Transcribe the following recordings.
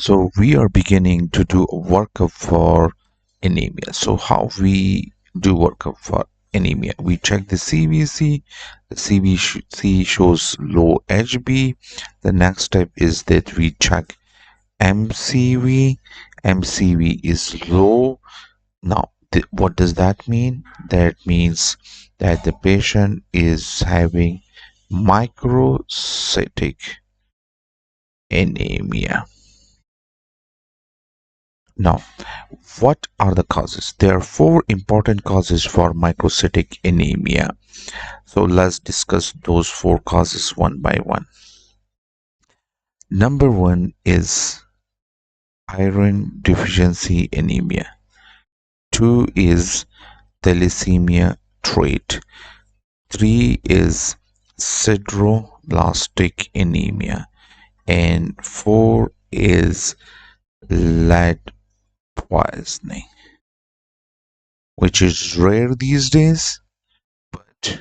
So we are beginning to do a workup for anemia. So how we do workup for anemia? We check the CBC. The CBC shows low HB. The next step is that we check MCV. MCV is low. Now, what does that mean? That means that the patient is having microcytic anemia. Now, what are the causes? There are four important causes for microcytic anemia. So let's discuss those four causes one by one. Number one is iron deficiency anemia. Two is thalassemia trait. Three is sideroblastic anemia. And four is lead poisoning, which is rare these days, but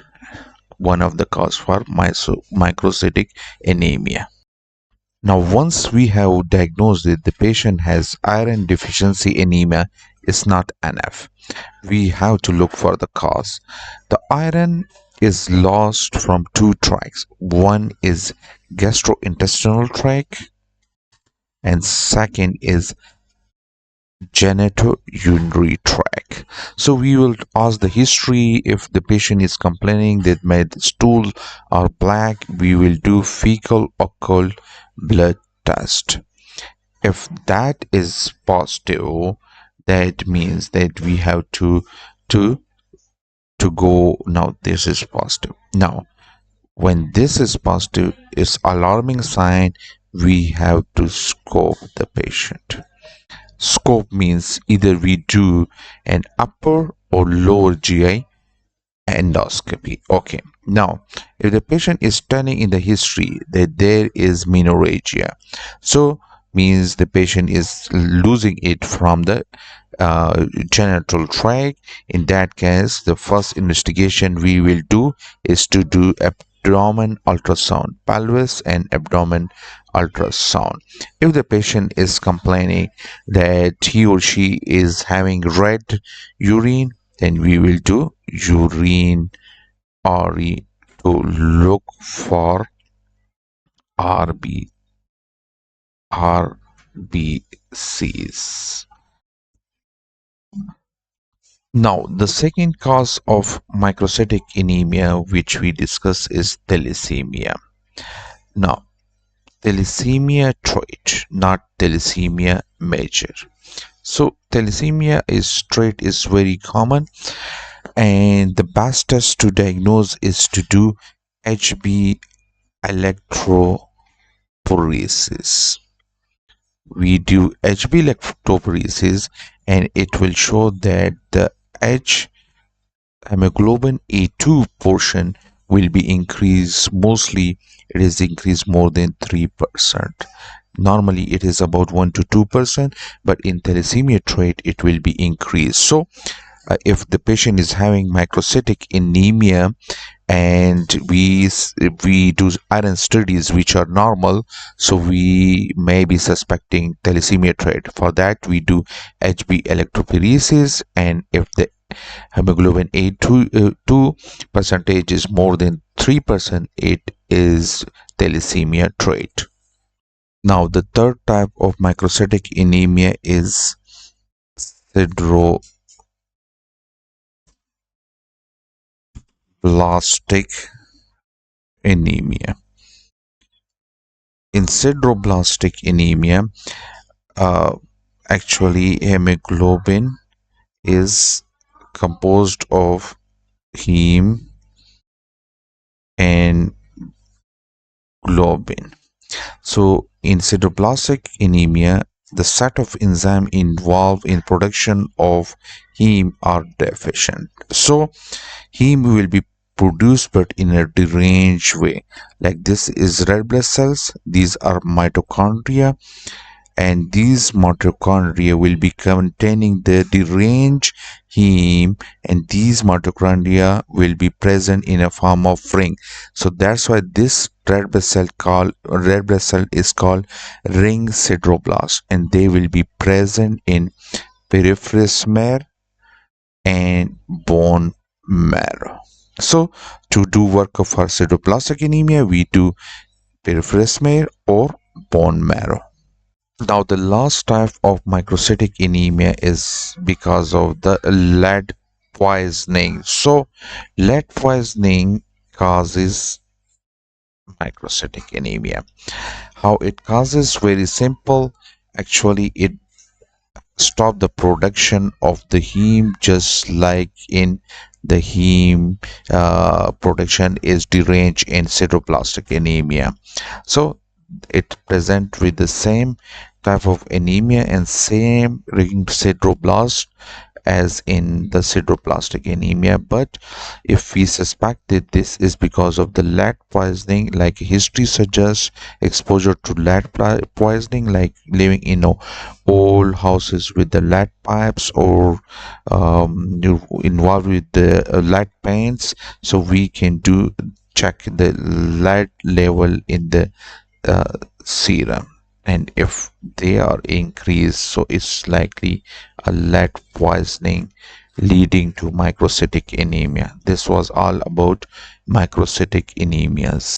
one of the cause for microcytic anemia. Now, once we have diagnosed it, the patient has iron deficiency anemia is not enough. We have to look for the cause. The iron is lost from two tracts. One is gastrointestinal tract and second is genitourinary tract. So we will ask the history. If the patient is complaining that my stool are black, we will do fecal occult blood test. If that is positive, that means that we have to go. Now this is positive. Now when this is positive, it's alarming sign. We have to scope the patient. Scope means either we do an upper or lower GI endoscopy. Okay, now if the patient is telling in the history that there is menorrhagia, so means the patient is losing it from the genital tract. In that case, the first investigation we will do is to do abdomen ultrasound, pelvis and abdomen ultrasound. If the patient is complaining that he or she is having red urine, then we will do urine RE to look for RBCs. Now, the second cause of microcytic anemia which we discuss is thalassemia. Now, thalassemia trait, not thalassemia major. So thalassemia trait is very common, and the best test to diagnose is to do HB electrophoresis. We do HB electrophoresis and it will show that the H hemoglobin A2 portion will be increased. Mostly it is increased more than 3%. Normally it is about 1 to 2%, but in thalassemia trait it will be increased. So if the patient is having microcytic anemia and we do iron studies which are normal, so we may be suspecting thalassemia trait. For that we do HB electrophoresis, and if the hemoglobin A2 percentage is more than 3%, it is thalassemia trait. Now the third type of microcytic anemia is sideroblastic anemia. In sideroblastic anemia, actually hemoglobin is composed of heme and globin. So in sideroblastic anemia, the set of enzymes involved in production of heme are deficient. So heme will be produced but in a deranged way. Like this is red blood cells, these are mitochondria, and these mitochondria will be containing the deranged heme, and these mitochondria will be present in a form of ring. So that's why this red blood cell is called ring sideroblast, and they will be present in peripheral smear and bone marrow. So to do work of our sideroblastic anemia, we do peripheral smear or bone marrow. Now, the last type of microcytic anemia is because of the lead poisoning. So, lead poisoning causes microcytic anemia. How it causes? Very simple. Actually, it stop the production of the heme, just like in the heme production is deranged in sideroblastic anemia. So it present with the same type of anemia and same ring sideroblast as in the sideroblastic anemia. But if we suspect that this is because of the lead poisoning, like history suggests, exposure to lead poisoning, like living in old houses with the lead pipes, or you involved with the lead paints, so we can do check the lead level in the serum, and if they are increased, so it's likely a lead poisoning leading to microcytic anemia. This was all about microcytic anemias.